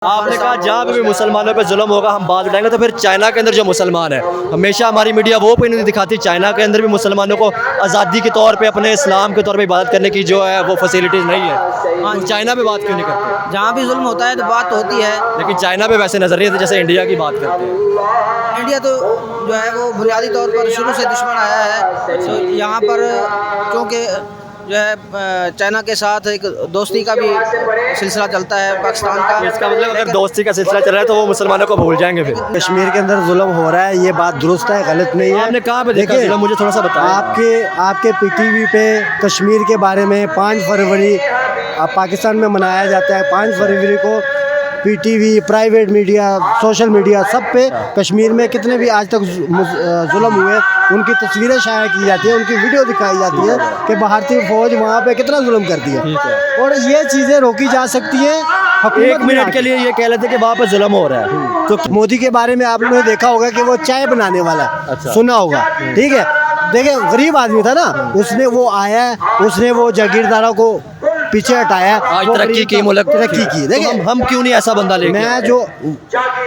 आपने कहा जहाँ पे भी मुसलमानों पे जुल्म होगा हम बात उठाएंगे, तो फिर चाइना के अंदर जो मुसलमान है, हमेशा हमारी मीडिया वो पे नहीं दिखाती चाइना के अंदर भी मुसलमानों को आज़ादी के तौर पे अपने इस्लाम के तौर पे इबादत करने की जो है वो फैसिलिटीज़ नहीं है। तो चाइना पे बात क्यों नहीं करते? जहाँ भी जुल्म होता है तो बात होती है। लेकिन चाइना पे वैसे नजर नहीं आते जैसे इंडिया की बात करते हैं। इंडिया तो जो है वो बुनियादी तौर पर शुरू से दुश्मन आया है। तो यहाँ पर क्योंकि जो है चाइना के साथ एक दोस्ती का भी सिलसिला चलता है पाकिस्तान का। इसका मतलब अगर दोस्ती का सिलसिला चल रहा है तो वो मुसलमानों को भूल जाएंगे फिर। कश्मीर के अंदर जुल्म हो रहा है, ये बात दुरुस्त है, गलत नहीं है। आपने कहाँ पे देखा देखिए, जुल्म? मुझे थोड़ा सा बताइए। आपके पीटीवी पे कश्मीर के बारे में 5 फरवरी पाकिस्तान में मनाया जाता है। 5 फरवरी को PTV, private media, social media सब पे कश्मीर में कितने भी आज तक जुल्म हुए उनकी तस्वीरें शाया की जाती है, उनकी वीडियो दिखाई जाती है कि भारतीय फौज वहाँ पे कितना जुल्म करती है। और ये चीज़ें रोकी जा सकती हैं। एक मिनट के लिए ये कह लेते कि वहाँ पे जुल्म हो रहा है। तो मोदी के बारे में आपने देखा होगा कि वो चाय बनाने वाला है। अच्छा। सुना होगा, ठीक है। देखिए गरीब आदमी था ना, उसने वो आया, उसने वो जागीरदारों को पीछे हटाया, आज वो तरक्की की, मुल्क तरक्की की। देखिए तो हम क्यों नहीं ऐसा बंदा लेके? मैं जो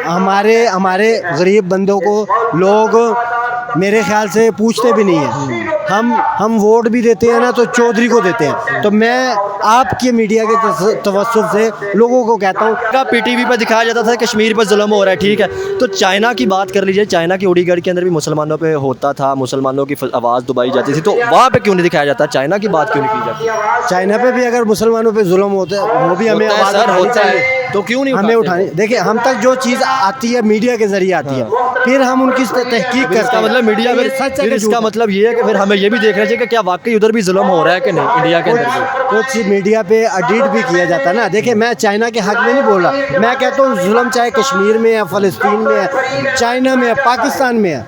हमारे गरीब बंदों को लोग मेरे ख्याल से पूछते भी नहीं है। हम वोट भी देते हैं ना तो चौधरी को देते हैं। तो मैं आपके मीडिया के तवज्जुह से लोगों को कहता हूँ, पीटीवी पे दिखाया जाता था कश्मीर पर जुल्म हो रहा है, ठीक है। तो चाइना की बात कर लीजिए, चाइना की उड़ीगढ़ के अंदर भी मुसलमानों पे होता था, मुसलमानों की आवाज़ दबाई जाती थी, तो वहाँ पे क्यों नहीं दिखाया जाता? चाइना की बात क्यों नहीं की जाती? चाइना पे भी अगर मुसलमानों पे जुल्म होते हैं वो भी हमें होता है आवाज़ सर, उठानी होता है। चाहिए। तो क्यों नहीं हमें उठाते? उठानी, देखिए हम तक जो चीज़ आती है मीडिया के जरिए आती है, फिर हम उनकी तहकीक करते इसका हैं। मतलब मीडिया में सच है फिर कि इसका झूठ है। मतलब ये है कि फिर हमें ये भी देखना चाहिए कि क्या वाकई उधर भी जुल्म हो रहा है कि नहीं, इंडिया के अंदर भी। कुछ मीडिया पे एडिट भी किया जाता है ना। देखिए मैं चाइना के हक में नहीं बोल रहा, मैं कहता हूँ जुल्म चाहे कश्मीर में है, फ़लस्तीन में है, चाइना में है, पाकिस्तान में है,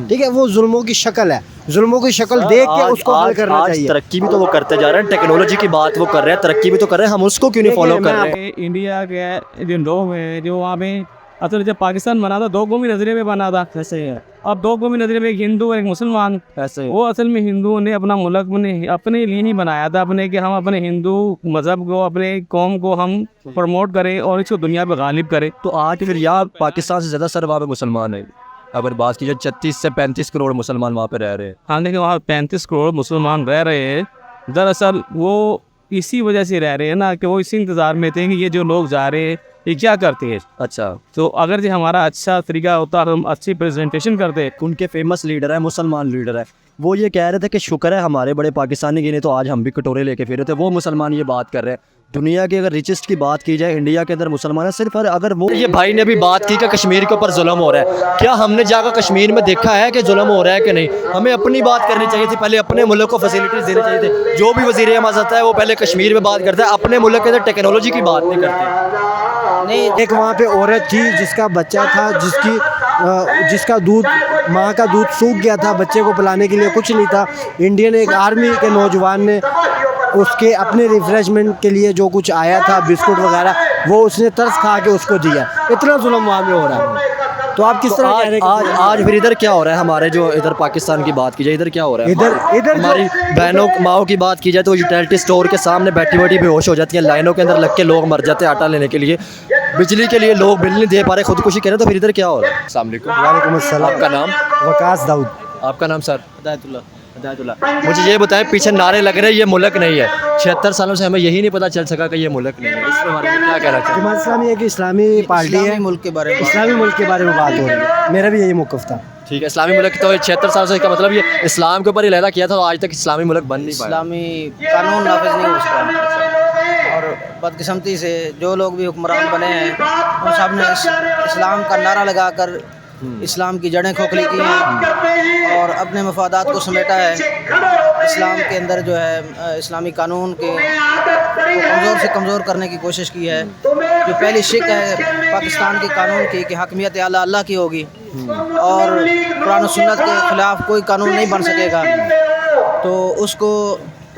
ठीक है, वो जुल्मों की शक्ल है। जुल्मों की शक्ल देख के उसको हल करना चाहिए। तरक्की भी तो वो करते जा रहे हैं, टेक्नोलॉजी की बात वो कर रहे हैं, तरक्की भी तो कर रहे हैं, हम उसको क्यों नहीं फॉलो कर रहे हैं? इंडिया के जो लोग हैं जो वहाँ पे असल जब पाकिस्तान बना था 2 कौमी नज़रिए में बना था, ऐसे है। अब 2 कौमी नज़रिए में एक हिंदू और एक मुसलमान, ऐसे वो असल में हिंदुओं ने अपना मुल्क अपने लिए ही बनाया था, अपने कि हम अपने हिंदू मज़हब को, अपने कौम को हम प्रमोट करें और इसको दुनिया पर गालिब करें। तो आज फिर यहाँ पाकिस्तान से ज़्यादा सर वहाँ पे मुसलमान है। अगर बात की जाए 36 से 35 करोड़ मुसलमान वहाँ पे रह रहे हैं। हाँ, लेकिन वहाँ 35 करोड़ मुसलमान रह रहे हैं। दरअसल वो इसी वजह से रह रहे हैं ना कि वो इसी इंतज़ार में थे कि ये जो लोग जा रहे हैं ये क्या करते हैं। अच्छा, तो अगर जो हमारा अच्छा तरीका होता, हम अच्छी प्रेजेंटेशन करते। उनके फेमस लीडर है, मुसलमान लीडर है, वो ये कह रहे थे कि शुक्र है हमारे बड़े पाकिस्तानी गिने तो आज हम भी कटोरे लेके फिरे थे। वो मुसलमान ये बात कर रहे हैं। दुनिया की अगर रिचेस्ट की बात की जाए, इंडिया के अंदर मुसलमान है सिर्फ। अगर वो ये भाई ने भी बात की कि कश्मीर के ऊपर जुल्म हो रहा है, क्या हमने जाकर कश्मीर में देखा है कि जुल्म हो रहा है कि नहीं? हमें अपनी बात करनी चाहिए थी, पहले अपने मुल्क को फैसिलिटीज़ देनी चाहिए थी। जो भी वज़ीर आज़म आता है वो पहले कश्मीर में बात करता है, अपने मुल्क के अंदर टेक्नोलॉजी की बात नहीं करते। नहीं, एक वहाँ पे औरत थी जिसका बच्चा था, जिसका दूध, माँ का दूध सूख गया था, बच्चे को पिलाने के लिए कुछ नहीं था। इंडियन एक आर्मी के नौजवान ने उसके अपने रिफ्रेशमेंट के लिए जो कुछ आया था, बिस्कुट वगैरह, वो उसने तरस खा के उसको दिया। इतना जुल्म वहाँ में हो रहा है। तो आप किस तरह कह रहे हैं? आज फिर इधर क्या हो रहा है? हमारे जो इधर पाकिस्तान की बात की जाए, इधर क्या हो रहा है? इधर हमारी बहनों माओ की बात की जाए तो यूटिलिटी स्टोर के सामने बैठी बैठी बेहोश हो जाती हैं, लाइनों के अंदर लग के लोग मर जाते हैं आटा लेने के लिए, बिजली के लिए लोग बिल नहीं दे पा रहे, खुदकुशी करें। तो फिर इधर क्या हो रहा है? अस्सलाम वालेकुम। वालेकुम अस्सलाम। आपका नाम? वकास दाऊद। आपका नाम सर? हिदायतुल्लाह। मुझे ये बताएं, पीछे नारे लग रहे हैं ये मुल्क नहीं है, 76 सालों से हमें यही नहीं पता चल सका कि ये मुल्क नहीं है। इसके बारे में क्या कहना चाहिए? जमात इस्लामी एक इस्लामी पार्टी है, मुल्क के बारे में, इस्लामी मुल्क के बारे में बात हो रही है। मेरा भी यही मौक़िफ़ था। ठीक है, इस्लामी मुल्क तो 76 सालों से, इसका मतलब ये इस्लाम के ऊपर ही लहदा किया था, तो आज तक इस्लामी मुल्क बन नहीं पाया। इस्लामी कानून नाफिज नहीं हो सका। और बदकिस्मती से जो लोग भी हुक्मरान बने हैं उन सब ने इस्लाम का नारा लगाकर इस्लाम की जड़ें खोखली की हैं और अपने मफादात को समेटा है। इस्लाम के अंदर जो है इस्लामी कानून के कमज़ोर से कमज़ोर करने की कोशिश की है। जो पहली शिक है पाकिस्तान के कानून की कि हकमियत आला अल्लाह की होगी और कुरान और सुन्नत के ख़िलाफ़ कोई कानून नहीं बन सकेगा, तो उसको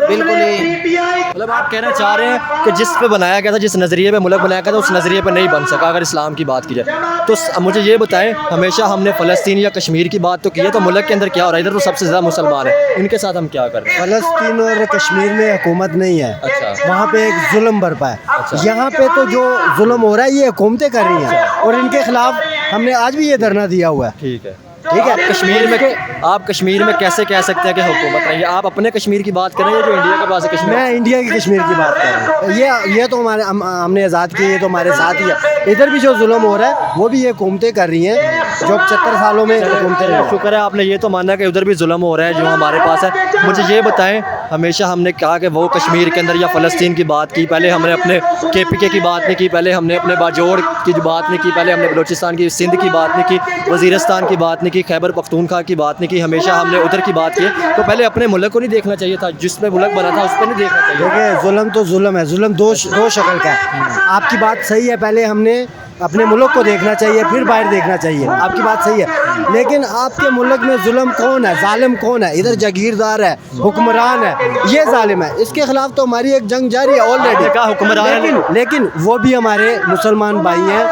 बिल्कुल ही मतलब आप कहना चाह रहे हैं कि जिस पे बनाया गया था, जिस नज़रिए पे मुल्क बनाया गया था, उस नज़रिए पे नहीं बन सका अगर इस्लाम की बात की जाए। तो मुझे ये बताएं, हमेशा हमने फ़लस्तीन या कश्मीर की बात तो की है, तो मुल्क के अंदर क्या हो रहा है? इधर तो सबसे ज़्यादा मुसलमान है, इनके साथ हम क्या कर रहे हैं? फ़लस्तीन और कश्मीर में हुकूमत नहीं है। अच्छा। वहाँ पे एक जुल्म बरपा है। यहाँ पे तो जो जुल्म हो रहा है ये हुकूमतें कर रही हैं, और इनके खिलाफ हमने आज भी ये धरना दिया हुआ है। ठीक है। ठीक है। कश्मीर में आप कश्मीर में कैसे कह सकते हैं कि हुकूमत नहीं है? आप अपने कश्मीर की बात करें या जो इंडिया के पास है कश्मीर? मैं इंडिया की कश्मीर की बात कर रहा हूँ। ये तो हमारे हमने आज़ाद किए, ये तो हमारे साथ ही है। इधर भी जो जुल्म हो रहा है वो भी ये हुकूमतें कर रही हैं, जो 75 सालों में हुकूमतें रही हैं। शुक्र है आपने ये तो माना कि उधर भी जुल्म हो रहा है जो हमारे पास है। मुझे ये बताएं, हमेशा हमने कहा कि वो कश्मीर के अंदर या फ़लस्तीन की बात की, पहले हमने अपने KPK की बात नहीं की, पहले हमने अपने बाजोड़ की बात नहीं की, पहले हमने बलूचिस्तान की, सिंध की बात नहीं की, वज़ीरिस्तान की बात नहीं की, खैबर पख्तूनख्वा की बात नहीं की, हमेशा हमने उधर की बात की। तो पहले अपने मुल्क को नहीं देखना चाहिए था? जिसमें मुल्क बना था उस पर नहीं देखना चाहिए? देखिए, जुल्म तो जुल्म है। जुल्म दो शक्ल का है। आपकी बात सही है, पहले हमने अपने मुल्क को देखना चाहिए, फिर बाहर देखना चाहिए। आपकी बात सही है, लेकिन आपके मुल्क में जुल्म कौन है, जालिम कौन है? इधर जागीरदार है, हुक्मरान है, ये जालिम है। इसके खिलाफ तो हमारी एक जंग जारी है ऑलरेडी। हुक्मरान लेकिन वो भी हमारे मुसलमान भाई हैं।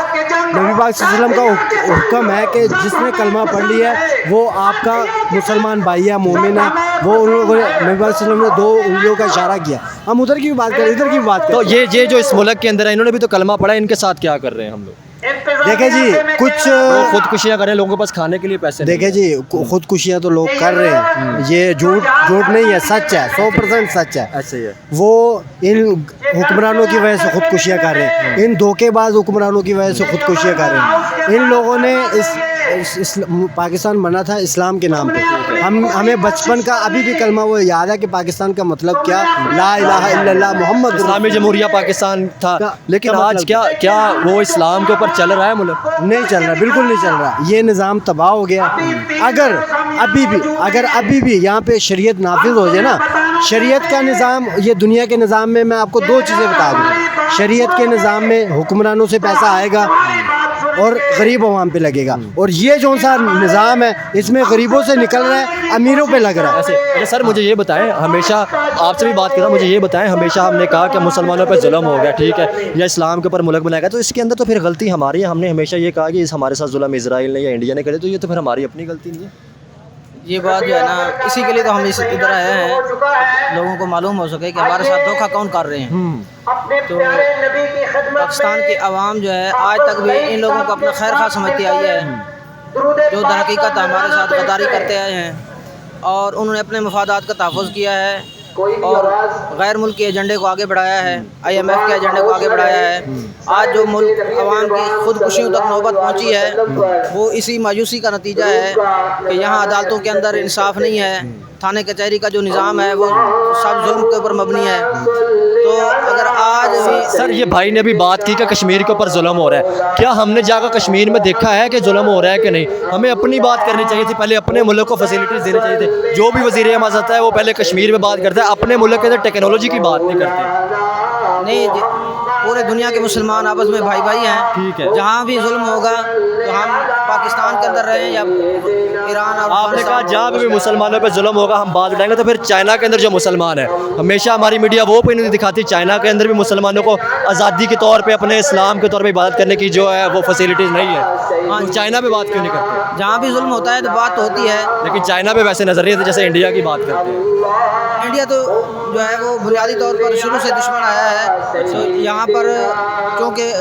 नबी पाक सल्लल्लाहु अलैहि वसल्लम का हुक्म है कि जिसने कलमा पढ़ लिया है वो आपका मुसलमान भाई है, मोमिन है। वो उन लोगों ने, नबी पाक सल्लल्लाहु अलैहि वसल्लम ने 2 उंगलियों का इशारा किया। हम उधर की भी बात करें, इधर की भी बात करें। तो ये जो इस मुल्क के अंदर है, इन्होंने भी तो कलमा पढ़ा है, इनके साथ क्या कर रहे हैं हम लोग? देखे जी, कुछ वो खुदकुशियाँ करें, लोगों के पास खाने के लिए पैसे नहीं देखे जी, खुदकुशियाँ तो लोग कर रहे हैं। ये झूठ नहीं है, सच है, 100% सच है। ऐसे ही है। वो इन हुक्मरानों की वजह से खुदकुशियाँ कर रहे हैं, इन धोखेबाज हुक्मरानों की वजह से खुदकुशियाँ कर रहे हैं। इन लोगों ने इस पाकिस्तान बना था इस्लाम के नाम पे। हमें बचपन का अभी भी कलमा वो याद है कि पाकिस्तान का मतलब क्या, ला इलाहा इल्लल्लाह मुहम्मद इस्लामी जमहूरिया पाकिस्तान था, लेकिन का आज मतलब क्या वो इस्लाम के ऊपर चल रहा है मुल्क? नहीं चल रहा, बिल्कुल नहीं चल रहा। ये निज़ाम तबाह हो गया। अगर अभी भी यहाँ पे शरीयत नाफिज हो जाए ना, शरीयत का निज़ाम, ये दुनिया के निज़ाम में मैं आपको 2 चीज़ें बता दूँ। शरीयत के निज़ाम में हुक्मरानों से पैसा आएगा और गरीब अवाम पे लगेगा, और ये जो सा निज़ाम है इसमें गरीबों से निकल रहा है, अमीरों पे लग रहा है। अच्छा सर, मुझे ये बताएं, हमेशा आपसे भी बात कर रहा हूं, मुझे ये बताएं, हमेशा हमने कहा कि मुसलमानों पे जुल्म हो गया, ठीक है, या इस्लाम के ऊपर मुल्क बनाया गया, तो इसके अंदर तो फिर गलती हमारी है। हमने हमेशा ये कहा कि हमारे साथ जुल्म इजराइल ने या इंडिया ने करे, तो ये तो फिर हमारी अपनी गलती नहीं है? ये बात जो है ना, इसी के लिए तो हम इधर आए हैं, लोगों को मालूम हो सके कि हमारे साथ धोखा कौन कर रहे हैं। तो पाकिस्तान की आवाम जो है आज तक भी इन लोगों को अपना खैर खा समझती आई है, जो दरहकीकत हमारे साथ गद्दारी करते आए हैं, और उन्होंने अपने मफादात का तहफ़्फ़ुज़ किया है और गैर मुल्की एजेंडे को आगे बढ़ाया है, IMF के एजेंडे को आगे बढ़ाया है। आज जो मुल्क अवाम की खुदकुशियों तक नौबत पहुंची है, वो इसी मायूसी का नतीजा है कि यहाँ अदालतों के अंदर इंसाफ नहीं है, थाने कचहरी का जो निज़ाम है वो सब जुल्म के ऊपर मबनी है। तो अगर आज भी सर, ये भाई ने भी बात की कि कश्मीर के ऊपर जुल्म हो रहा है, क्या हमने जाकर कश्मीर में देखा है कि जुल्म हो रहा है कि नहीं? हमें अपनी बात करनी चाहिए थी, पहले अपने मुल्क को फैसिलिटीज़ देनी चाहिए थी। जो भी वज़ीर आज़म आता है वो पहले कश्मीर में बात करता है, अपने मुल्क के अंदर टेक्नोलॉजी की बात नहीं करते। नहीं, पूरे दुनिया के मुसलमान आपस में भाई भाई हैं। ठीक है। जहाँ भी जुल्म होगा तो हम पाकिस्तान के अंदर रहें या ईरान और आपने कहा जहाँ पे भी मुसलमानों पे जुल्म होगा हम बात उठाएंगे, तो फिर चाइना के अंदर जो मुसलमान है, हमेशा हमारी मीडिया वो पे नहीं दिखाती, चाइना के अंदर भी मुसलमानों को आज़ादी के तौर पे, अपने इस्लाम के तौर पे इबादत करने की जो है वो फैसिलिटीज़ नहीं है। हाँ, तो चाइना पे बात क्यों नहीं करते? जहाँ भी जुल्म होता है तो बात होती है, लेकिन चाइना पे वैसे नज़रिए थे जैसे इंडिया की बात करते हैं। इंडिया तो जो है वो बुनियादी तौर पर शुरू से दुश्मन आया है। तो यहाँ पर क्योंकि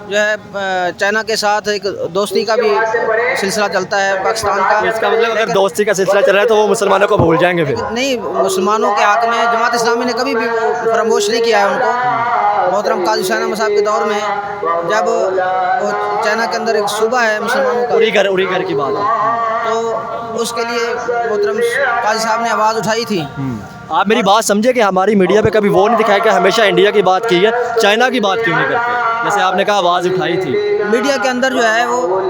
जो है चाइना के साथ एक दोस्ती का भी सिलसिला चलता है पाकिस्तान का। इसका मतलब अगर दोस्ती का सिलसिला चल रहा है तो वो मुसलमानों को भूल जाएंगे फिर? नहीं, मुसलमानों के हक़ में जमात इस्लामी ने कभी भी फरामोश नहीं किया है उनको। मोहतरम काजी शाहनामा साहब के दौर में जब वो चाइना के अंदर एक सूबा है मुसलमानों का, उड़ी घर की बात है, तो उसके लिए मोहतरम काजी साहब ने आवाज़ उठाई थी। आप मेरी बात समझे कि हमारी मीडिया पे कभी वो नहीं दिखाया कि हमेशा इंडिया की बात की है, चाइना की बात क्यों नहीं करते? जैसे आपने कहा आवाज़ उठाई थी। मीडिया के अंदर जो है वो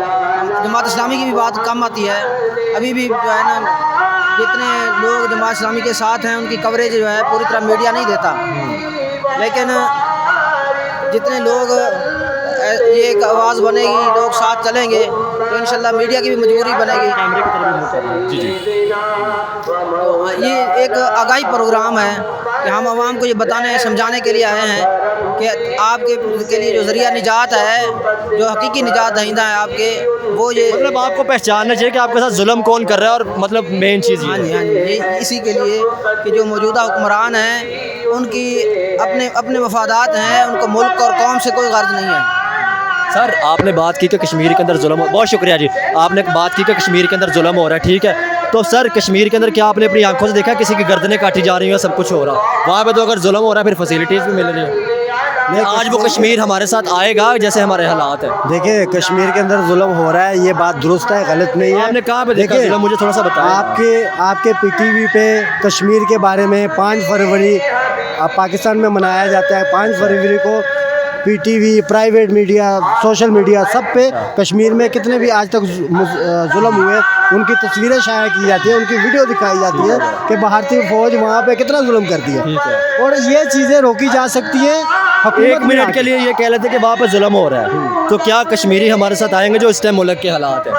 जमात इस्लामी की भी बात कम आती है। अभी भी जो है ना, जितने लोग जमात इस्लामी के साथ हैं उनकी कवरेज जो है पूरी तरह मीडिया नहीं देता, लेकिन जितने लोग ये एक आवाज़ बनेगी, लोग साथ चलेंगे तो इंशाल्लाह मीडिया की भी मजबूरी बनेगी। जी जी। तो ये एक आगाही प्रोग्राम है कि हम आवाम को ये बताने समझाने के लिए आए हैं कि आपके के लिए जो ज़रिया निजात है, जो हकीकी निजात दहिंदा है आपके, वो ये मतलब आपको पहचानना चाहिए कि आपके साथ जुल्म कौन कर रहा है, और मतलब मेन चीज़ हाँ ये जी है। हाँ जी, ये इसी के लिए कि जो मौजूदा हुक्मरान हैं उनकी अपने मफादात हैं, उनको मुल्क और कौम से कोई गर्ज नहीं है। सर आपने बात की कि कश्मीर के अंदर जुल्म हो, बहुत शुक्रिया जी, आपने बात की कि कश्मीर के अंदर जुल्म हो रहा है, ठीक है। तो सर कश्मीर के अंदर क्या आपने अपनी आंखों से देखा किसी की गर्दनें काटी जा रही हैं, सब कुछ हो रहा, वहाँ पे तो अगर जुल्म हो रहा है फिर फैसिलिटीज़ भी मिल रही है। आज वो कश्मीर हमारे साथ आएगा जैसे हमारे हालात हैं। देखिए कश्मीर के अंदर जुल्म हो रहा है, ये बात दुरुस्त है, गलत नहीं है। आपने कहाँ पे देखा देखिए, जुल्म, मुझे थोड़ा सा बताएं। आपके पीटीवी पे कश्मीर के बारे में 5 फरवरी पाकिस्तान में मनाया जाता है। 5 फरवरी को PTV, private media, social media, सब पे कश्मीर में कितने भी आज तक जुल्म हुए उनकी तस्वीरें शाया की जाती है, उनकी वीडियो दिखाई जाती है कि भारतीय फ़ौज वहाँ पे कितना जुल्म करती है, और ये चीज़ें रोकी जा सकती हैं। एक मिनट के लिए ये कह लेते कि वहाँ पे जुल्म हो रहा है, तो क्या कश्मीरी हमारे साथ आएंगे जो इस टाइम मुल्क के हालात हैं?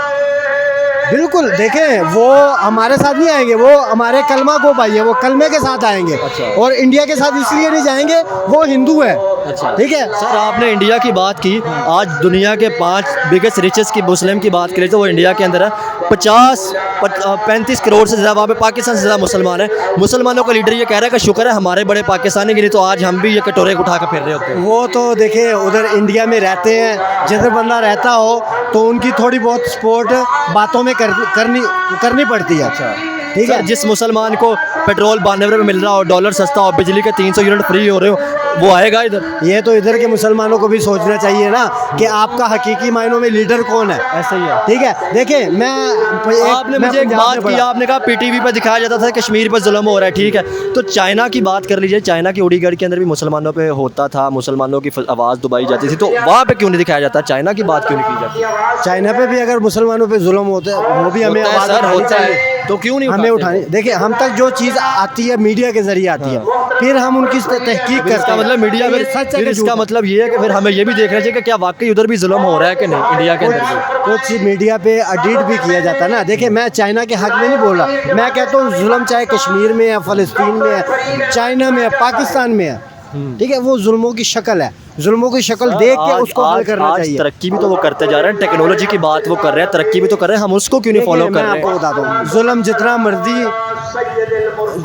बिल्कुल, देखें वो हमारे साथ नहीं आएंगे, वो हमारे कलमा को भाई है, वो कलमे के साथ आएंगे। अच्छा। और इंडिया के साथ इसलिए नहीं जाएंगे, वो हिंदू है। अच्छा ठीक है सर, आपने इंडिया की बात की, आज दुनिया के 5 बिगेस्ट रिचेस्ट की मुस्लिम की बात करें तो वो इंडिया के अंदर है। 35 करोड़ से ज़्यादा वहाँ पे पाकिस्तान से ज़्यादा मुसलमान है। मुसलमानों का लीडर ये कह रहा है कि शुक्र है हमारे बड़े पाकिस्तानी गिरे, तो आज हम भी ये कटोरे उठा कर फिर रहे होते हैं। वो तो देखिए उधर इंडिया में रहते हैं, जिधर बंदा रहता हो तो उनकी थोड़ी बहुत सपोर्ट बातों में करनी पड़ती है। अच्छा ठीक है। जिस मुसलमान को पेट्रोल 92 रुपये मिल रहा हो, डॉलर सस्ता हो, बिजली के 300 यूनिट फ्री हो रहे हो, वो आएगा इधर। ये तो इधर के मुसलमानों को भी सोचना चाहिए ना कि आपका हकीकी मायनों में लीडर कौन है। ऐसा ही है। ठीक है, देखिए आपने मुझे एक बात की, आपने कहा पीटीवी पर दिखाया जाता था कश्मीर पर जुल्म हो रहा है, ठीक है। तो चाइना की बात कर लीजिए, चाइना की उड़ीगढ़ के अंदर भी मुसलमानों पे होता था, मुसलमानों की आवाज़ दबाई जाती थी, तो वहाँ पे क्यों नहीं दिखाया जाता? चाइना की बात क्यों नहीं की जाती? चाइना पे भी अगर मुसलमानों पे जुल्म होता है, वो भी हमें होता है आवाज़ सर, उठानी होता है, चाहिए। तो क्यों नहीं हमें उठाते? उठानी, देखिए हम तक जो चीज़ आती है मीडिया के जरिए आती है, फिर हम उनकी तहकीक करते इसका हैं। मतलब मीडिया में, ये सच है फिर कि इसका झूठ है। मतलब ये है कि फिर हमें ये भी देखना चाहिए कि क्या वाकई उधर भी जुल्म हो रहा है कि नहीं, इंडिया के अंदर भी। कुछ मीडिया पे एडिट भी किया जाता है ना। देखिए मैं चाइना के हक में नहीं बोल रहा, मैं कहता हूँ जुल्म चाहे कश्मीर में है, फ़लस्तीन में है, चाइना में है, पाकिस्तान में है, ठीक है, वो जुल्मों की शक्ल है। जुल्मों की शक्ल देख के उसको हल करना आज चाहिए। तरक्की भी तो वो करते जा रहे हैं, टेक्नोलॉजी की बात वो कर रहे हैं, तरक्की भी तो कर रहे हैं, हम उसको क्यों नहीं फॉलो देखिए, कर मैं रहे आपको हैं? बताता हूँ, जुल्म जितना मर्जी,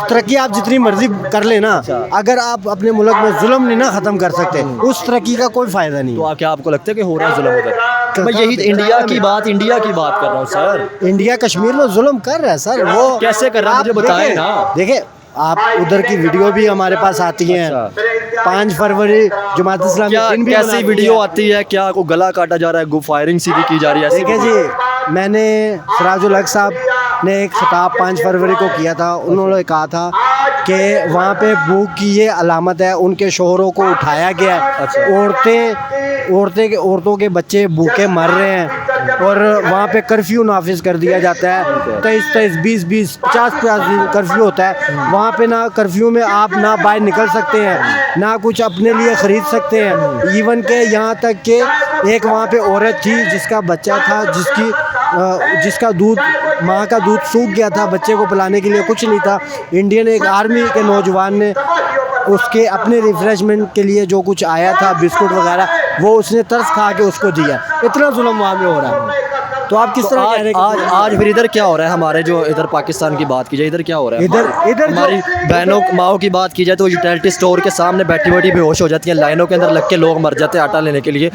तरक्की आप जितनी मर्जी कर लेना, अगर आप अपने मुल्क में जुल्म नहीं ना ख़त्म कर सकते, उस तरक्की का कोई फ़ायदा नहीं तो है। क्या आपको लगता है कि हो रहा है जुल्म उधर? मैं यही इंडिया की बात कर रहा हूँ सर। इंडिया कश्मीर में जुल्म कर रहा है सर, वो कैसे कर रहा है, आप मुझे बताएं देखें- ना। देखिए आप उधर की वीडियो भी हमारे पास आती हैं। 5 फरवरी जमात इस्लामी क्या दिन भी कैसी मनाती वीडियो है। आती है? क्या को गला काटा जा रहा है, फायरिंग सीधी की जा रही है? ऐसी देखिए जी, मैंने सिराजुल हक साहब ने एक खिताब 5 फरवरी को किया था। उन्होंने कहा था कि वहाँ पे भूख की ये अलामत है, उनके शोहरों को उठाया गया है, औरतों के बच्चे भूखे मर रहे हैं, और वहाँ पे कर्फ्यू नाफिज कर दिया जाता है। 23, 20, 50 कर्फ्यू होता है वहाँ पे। ना कर्फ्यू में आप ना बाहर निकल सकते हैं, ना कुछ अपने लिए ख़रीद सकते हैं। इवन के यहाँ तक कि एक वहाँ पे औरत थी जिसका बच्चा था, जिसका दूध, माँ का दूध सूख गया था, बच्चे को पिलाने के लिए कुछ नहीं था। इंडियन एक आर्मी के नौजवान ने उसके अपने रिफ्रेशमेंट के लिए जो कुछ आया था, बिस्कुट वगैरह, वो उसने तरस खा के उसको दिया। इतना जुल्म वहाँ में हो रहा है। तो आप किस तरह कह रहे हैं कि आज फिर इधर क्या हो रहा है? हमारे जो इधर पाकिस्तान की बात की जाए, इधर क्या हो रहा है? इधर हमारी बहनों माओ की बात की जाए तो यूटिलिटी स्टोर के सामने बैठी बैठी बेहोश हो जाती हैं, लाइनों के अंदर लग के लोग मर जाते हैं आटा लेने के लिए।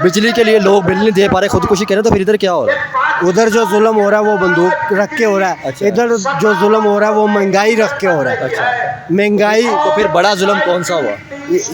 बिजली के लिए लोग बिल नहीं दे पा रहे, खुदकुशी करें, तो फिर इधर क्या हो रहा है? उधर जो जुल्म हो रहा है वो बंदूक रख के हो रहा है। अच्छा। इधर जो जुल्म हो रहा है वो महंगाई रख के हो रहा है। अच्छा, महंगाई, तो फिर बड़ा जुल्म कौन सा हुआ?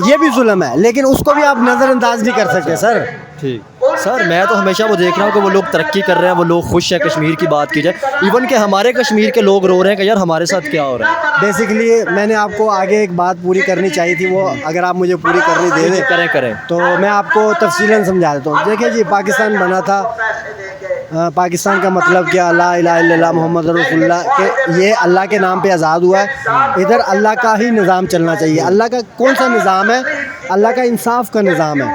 ये भी जुल्म है, लेकिन उसको भी आप नज़रअंदाज नहीं कर सकते सर। ठीक सर, मैं तो हमेशा वो देख रहा हूँ कि वो लोग तरक्की कर रहे हैं, वो लोग खुश हैं। कश्मीर की बात की जाए, इवन कि हमारे कश्मीर के लोग रो रहे हैं कि यार हमारे साथ क्या हो रहा है। बेसिकली मैंने आपको आगे एक बात पूरी करनी चाहिए थी, वो अगर आप मुझे पूरी करनी दे दें करें तो मैं आपको तफसीलन समझा देता हूँ। देखिए जी, पाकिस्तान बना था, पाकिस्तान का मतलब क्या, ला इलाहा इल्लल्लाह मोहम्मद रसूलुल्लाह, के ये अल्लाह के नाम पे आज़ाद हुआ है। इधर अल्लाह का ही निज़ाम चलना चाहिए। अल्लाह का कौन सा निज़ाम है अल्लाह का इंसाफ का निज़ाम है,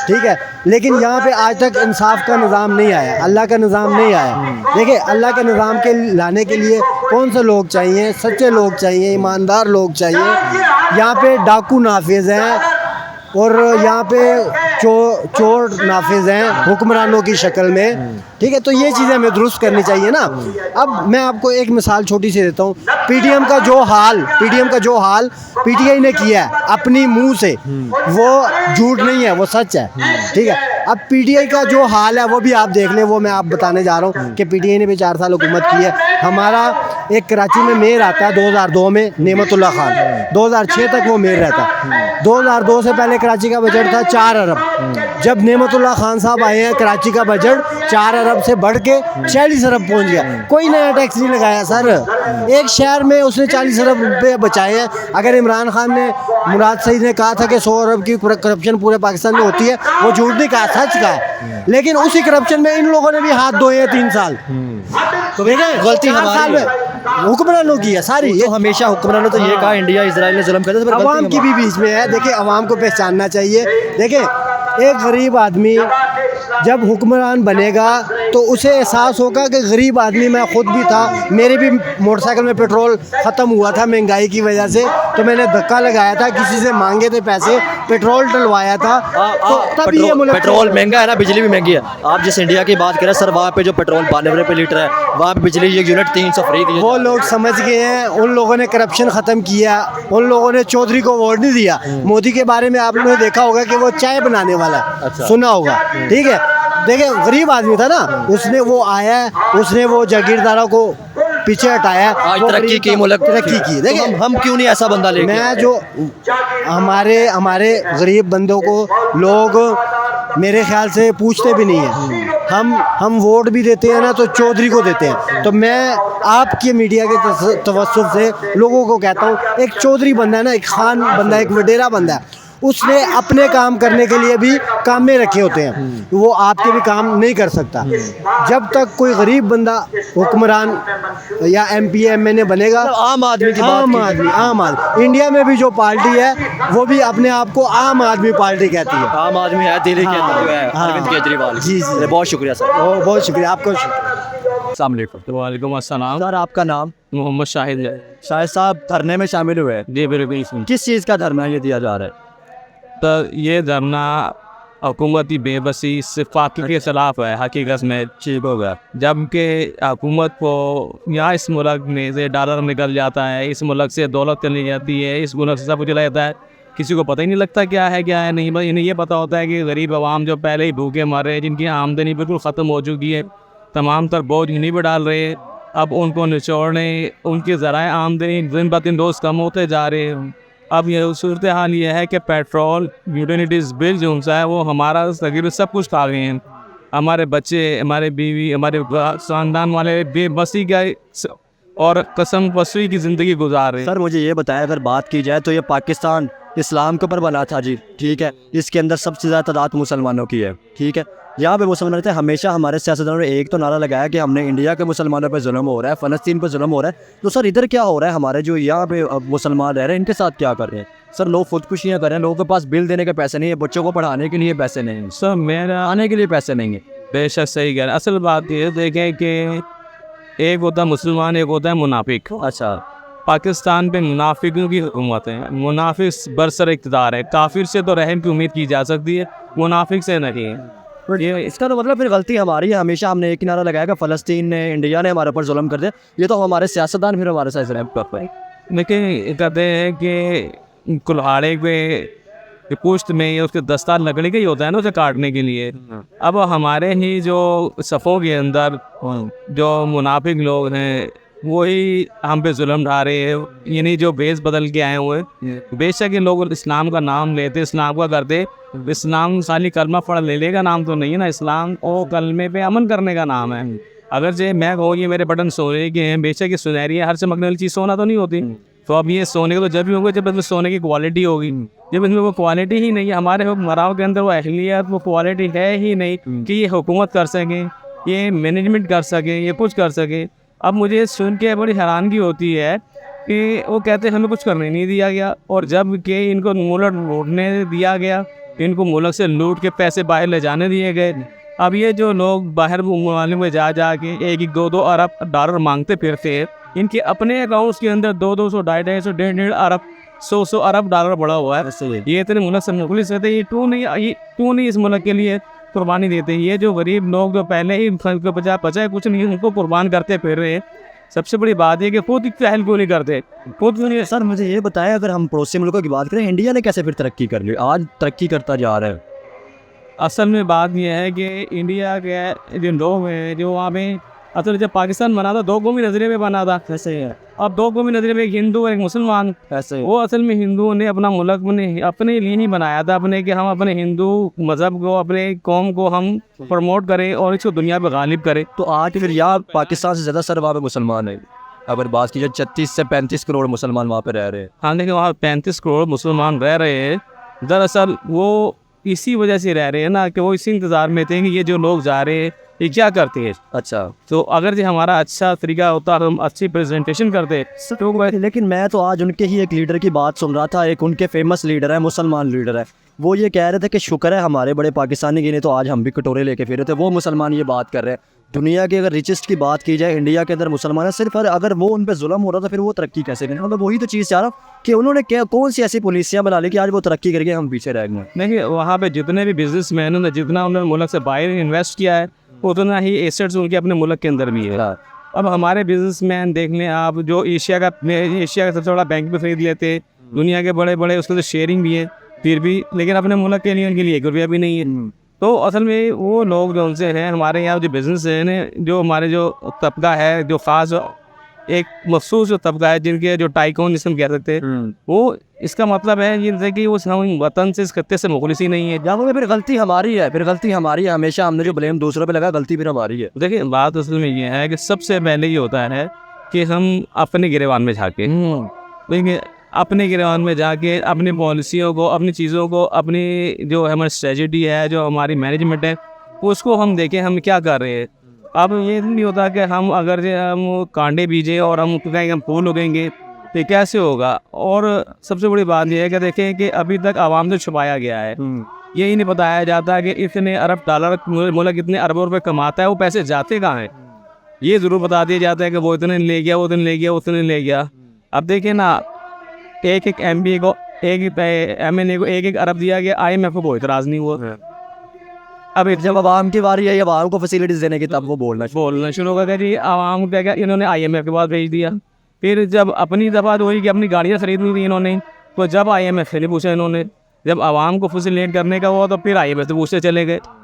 ठीक है। लेकिन यहाँ पे आज तक इंसाफ का निज़ाम नहीं आया, अल्लाह का निज़ाम नहीं आया। देखिए, अल्लाह के निज़ाम के लाने के लिए कौन से लोग चाहिए? सच्चे लोग चाहिए, ईमानदार लोग चाहिए। यहाँ पे डाकू नाफिज हैं और यहाँ पे चोर नाफिज हैं हुक्मरानों की शक्ल में, ठीक है। तो ये चीज़ें हमें दुरुस्त करनी चाहिए ना। अब मैं आपको एक मिसाल छोटी सी देता हूँ। पीटीएम का जो हाल पीटीआई ने किया है अपनी मुंह से, वो झूठ नहीं है, वो सच है, ठीक है। अब पीटीआई का जो हाल है वो भी आप देख लें, वो मैं आप बताने जा रहा हूँ कि पीटीआई ने भी 4 साल हुकूमत की है। हमारा एक कराची में मेयर आता है 2002 में, नेमतुल्लाह खान, 2006 तक वो मेयर रहता है। 2002 से पहले कराची का बजट था 4 अरब। जब नेमतुल्लाह खान साहब आए हैं, कराची का बजट 4 अरब से बढ़ के 40 अरब पहुंच गया। कोई नया टैक्स नहीं लगाया सर। एक शहर में उसने 40 अरब रुपये बचाए हैं। अगर इमरान खान ने, मुराद सईद ने कहा था कि 100 अरब की करप्शन पूरे पाकिस्तान में होती है, वो झूठ नहीं कहा, सच कहा। लेकिन उसी करप्शन में इन लोगों ने भी हाथ धोए हैं 3 साल। तो देखें, गलती हमारी है, हुक्मरानों की है सारी। ये हमेशा हुक्मरानों तो ये कहा इंडिया इजराइल ने जुल्म कर दिया, अवाम की भी बीच में है। देखिए, अवाम को पहचानना चाहिए। देखिए, एक गरीब आदमी जब हुक्मरान बनेगा तो उसे एहसास होगा कि गरीब आदमी, मैं ख़ुद भी था, मेरे भी मोटरसाइकिल में पेट्रोल ख़त्म हुआ था महंगाई की वजह से, तो मैंने धक्का लगाया था, किसी से मांगे थे पैसे, पेट्रोल डलवाया था। तो तब ये पेट्रोल महंगा है ना, बिजली भी महंगी है। आप जिस इंडिया की बात करें सर, वहाँ पे जो पेट्रोल 92 रुपये लीटर है, वहाँ पे बिजली एक यूनिट 300 फ्री दी है। वो लोग समझ गए हैं, उन लोगों ने करप्शन ख़त्म किया, उन लोगों ने चौधरी को वोट नहीं दिया। मोदी के बारे में आप लोगों ने देखा होगा कि वो चाय बनाने वाला है, अच्छा। सुना होगा, ठीक है। देखिए, गरीब आदमी था ना, उसने वो आया, उसने वो जागीरदारों को पीछे हटाया, आज तरक्की की, मुल्क तरक्की की। देखिए, तो हम क्यों नहीं ऐसा बंदा लेके मैं जो हमारे गरीब बंदों को लोग मेरे ख्याल से पूछते भी नहीं है। हम वोट भी देते हैं ना तो चौधरी को देते हैं। तो मैं आपके मीडिया के तवज्जुह से लोगों को कहता हूँ, एक चौधरी बंदा है ना, एक खान बंदा, एक वडेरा बंदा है, उसने अपने काम करने के लिए भी काम में रखे होते हैं, वो आपके भी काम नहीं कर सकता। जब तक कोई गरीब बंदा हुक्मरान या MP MNA बनेगा, आम आदमी की आम आदमी इंडिया में भी जो पार्टी है वो भी अपने आप को आम आदमी पार्टी कहती है। आम आदमी है दिल्ली के अंदर जो है, अरविंद केजरीवाल। जी। बहुत शुक्रिया सर। बहुत शुक्रिया आपका। अस्सलाम वालेकुम। वालेकुम अस्सलाम। सर, आपका नाम? मोहम्मद शाहिद है। शायद साहब धरने में शामिल हुए हैं। जी बिल्कुल। किस चीज़ का धरना ये दिया जा रहा है? तो ये धरना हुकूमती बेबसी सिफाती के खिलाफ है हकीकत में। ठीक हो गया। जबकि हुकूमत को यहाँ इस मुल्क में से डॉलर निकल जाता है, इस मुल्क से दौलत चली जाती है, इस मुल्क से सब कुछ चला जाता है, किसी को पता ही नहीं लगता क्या है नहीं। बस इन्हें ये पता होता है कि गरीब आवाम जो पहले ही भूखे मर रहे हैं, जिनकी आमदनी बिल्कुल ख़त्म हो चुकी है, तमाम तर बोझ इन्हीं पर डाल रहे हैं। अब उनको निचोड़ने, उनके ज़राए आमदनी दिन ब दिन रोज़ कम होते जा रहे हैं। अब ये सूरत हाल ये है कि पेट्रोल यूटिलिटीज़ बिल जो उनसा है वो हमारा तकरीबन सब कुछ खा गए हैं। हमारे बच्चे, हमारे बीवी, हमारे ख़ानदान वाले बेबसी का और कसम बसी की ज़िंदगी गुजार रहे हैं। सर, मुझे ये बताया, अगर बात की जाए तो ये पाकिस्तान इस्लाम के ऊपर बना था जी, ठीक है। इसके अंदर सबसे ज़्यादा तादाद मुसलमानों की है, ठीक है। यहाँ पे मुसलमान रहते हैं। हमेशा हमारे सियासतदानों ने एक तो नारा लगाया कि हमने इंडिया के मुसलमानों पे जुल्म हो रहा है, फ़लस्तीन पे जुल्म हो रहा है। तो सर, इधर क्या हो रहा है? हमारे जो यहाँ पे मुसलमान रह रहे हैं, इनके साथ क्या कर रहे हैं? सर, लोग खुदकुशियाँ कर रहे हैं, लोगों के पास बिल देने के पैसे नहीं है, बच्चों को पढ़ाने के लिए पैसे नहीं हैं, सर मेरा आने के लिए पैसे नहीं है। बेशक सही कह रहे हैं। असल बात ये देखें कि एक होता है मुसलमान, एक होता है मुनाफिक। अच्छा। पाकिस्तान पे मुनाफिकों की हुकूमत है, मुनाफिक बरसर इक़्तिदार है। काफिर से तो रहम की उम्मीद की जा सकती है, मुनाफिक से नहीं है। ये इसका तो मतलब फिर गलती हमारी है। हमेशा हमने एक ही नारा लगाया कि फ़लस्तीन ने, इंडिया ने हमारे ऊपर जुल्म कर दिया। ये तो हमारे सियासतदान फिर हमारे साथ रैप कर पाए। लेकिन कहते हैं कि कुल्हाड़े पे पुश्त में उसके दस्तार लकड़ी का ही होता है ना, उसे काटने के लिए। अब हमारे ही जो सफ़ों के अंदर जो मुनाफिक लोग हैं वही हम पे जुल्म ढा रहे हैं, यानी जो बेस बदल के आए हुए हैं। बेशक ये लोग इस्लाम का नाम लेते, इस्लाम का करते, इस्लाम खाली कलमा पढ़ लेने का नाम तो नहीं है ना, इस्लाम और कलमे पे अमन करने का नाम है। अगर जो मैं कहूँ ये मेरे बटन सोने के हैं, बेशक ये सुनहरी है, हर चमकने वाली चीज़ सोना तो नहीं होती। तो अब ये सोने के तो जब भी होंगे जब इसमें सोने की क्वालिटी होगी। जब इसमें वो क्वालिटी ही नहीं है, हमारे हुक्मरानों के अंदर वो अहलियत, वो क्वालिटी है ही नहीं कि ये हुकूमत कर सकें, ये मैनेजमेंट कर सकें, ये कुछ कर सकें। अब मुझे सुन के बड़ी हैरानगी होती है कि वो कहते हैं हमें कुछ करने नहीं दिया गया, और जब कि इनको मुल्क लूटने दिया गया, इनको मुल्क से लूट के पैसे बाहर ले जाने दिए गए। अब ये जो लोग बाहर मुमालिक में जा के 1-2 अरब डॉलर मांगते फिरते हैं, इनके अपने अकाउंट्स के अंदर 200, 250, 150 अरब, 100 अरब डॉलर बढ़ा हुआ है। ये इतने मुल्क से पुलिस कहते हैं ये क्यों नहीं इस मुल्क के लिए कुर्बानी देते। ये जो गरीब लोग जो पहले ही बचा कुछ नहीं, उनको कुर्बान करते फिर रहे हैं। सबसे बड़ी बात है कि खुद पहल क्यों नहीं करते, खुद क्यों नहीं। सर मुझे ये बताएं, अगर हम पड़ोसी मुल्कों की बात करें, इंडिया ने कैसे फिर तरक्की कर ली, आज तरक्की करता जा रहा है। असल में बात यह है कि इंडिया के जो लोग हैं जो वहाँ पे, असल जब पाकिस्तान बना था 2 कौमी नज़रिए में बना था। कैसे है? अब 2 कौमी नज़रिए में, एक हिंदू और एक मुसलमान। कैसे? वो असल में हिंदुओं ने अपना मुल्क अपने लिए ही बनाया था, अपने कि हम अपने हिंदू मज़हब को, अपने कौम को हम प्रमोट करें और इसको दुनिया पर गालिब करें। तो आज फिर यहाँ पाकिस्तान से ज़्यादा सर वहाँ पे मुसलमान है। अगर बात की जाए 36 से 35 करोड़ मुसलमान वहाँ पे रह रहे हैं। हाँ, लेकिन वहाँ 35 करोड़ मुसलमान रह रहे हैं। दरअसल वो इसी वजह से रह रहे हैं ना, कि वो इसी इंतज़ार में थे कि ये जो लोग जा रहे हैं ये क्या करते हैं। अच्छा, तो अगर जो हमारा अच्छा तरीका होता, हम अच्छी प्रेजेंटेशन करते तो लेकिन मैं तो आज उनके ही एक लीडर की बात सुन रहा था, एक उनके फेमस लीडर है, मुसलमान लीडर है, वो ये कह रहे थे कि शुक्र है हमारे बड़े पाकिस्तानी गिने तो आज हम भी कटोरे लेके फिरे थे। वो मुसलमान ये बात कर रहे हैं। दुनिया की अगर रिचेस्ट की बात की जाए, इंडिया के अंदर मुसलमान है सिर्फ, अगर वो उन पर जुल्म हो रहा था फिर वो तरक्की कैसे करें। मतलब वही तो चीज़ चाह रहा हूँ कि उन्होंने क्या कौन सी ऐसी पॉलिसियाँ बना ली कि आज वो तरक्की करके हम पीछे रह गए। देखिए, वहाँ पे जितने भी बिजनेसमैन हैं, जितना उन्होंने मुल्क से बाहर इन्वेस्ट किया है, उतना ही एसेट्स उनके अपने मुल्क के अंदर भी है। अब हमारे बिजनेसमैन देख लें आप, जो एशिया का सबसे बड़ा बैंक भी खरीद लेते, दुनिया के बड़े बड़े, उसके तो शेयरिंग भी है, फिर भी लेकिन अपने मुल्क के लिए उनके लिए 1 रुपया भी नहीं है। तो असल में वो लोग जो उनसे हैं, हमारे यहाँ जो बिज़नेस है, जो हमारे जो तबका है, जो ख़ास एक मखसूस जो तबका है, जिनके जो टाइकून जिसमें कह सकते हैं, वो इसका मतलब है ये कि वो वतन से, इस खत्ते से मुखलिस ही नहीं है। जहाँ पे फिर गलती हमारी है, हमेशा हमने जो ब्लेम दूसरों पे लगा, गलती फिर हमारी है। देखिए, बात असल में ये है कि सबसे पहले ये होता है कि हम अपने गिरेबान में झाँके, देखिए अपने गिरेबान में जाके अपनी पॉलिसियों को, अपनी चीज़ों को, अपनी जो हमारी स्ट्रेटजी है, जो हमारी मैनेजमेंट है, उसको हम देखें हम क्या कर रहे हैं। अब ये नहीं होता कि हम अगर हम कांडे बीजे और हम कहेंगे हम फूल उगेंगे, तो कैसे होगा। और सबसे बड़ी बात यह है कि देखें कि अभी तक आवाम से छुपाया गया है, यही नहीं बताया जाता कि इतने अरब डॉलर मुल्क इतने अरबों रुपये कमाता है, वो पैसे जाते कहाँ हैं। ये ज़रूर बता दिया जाता है कि वो इतने ले गया, वो इतने ले गया, उतने ले गया। अब देखिए ना, एक MBA को, एक MNA को 1 अरब दिया गया, IMF को कोई इतराज़ नहीं हुआ। अब जब आवाम की बारी है, आवाम को फैसिलिटीज़ देने की, तब वो बोलना शुरू कर दिया। आवाम को क्या, इन्होंने IMF के पास भेज दिया। फिर जब अपनी दफ़ा हुई कि अपनी गाड़ियाँ खरीदनी थी इन्होंने, तो जब IMF से नहीं पूछा इन्होंने, जब आवाम को फैसिलिटेट करने का हुआ तो फिर IMF से पूछते चले गए।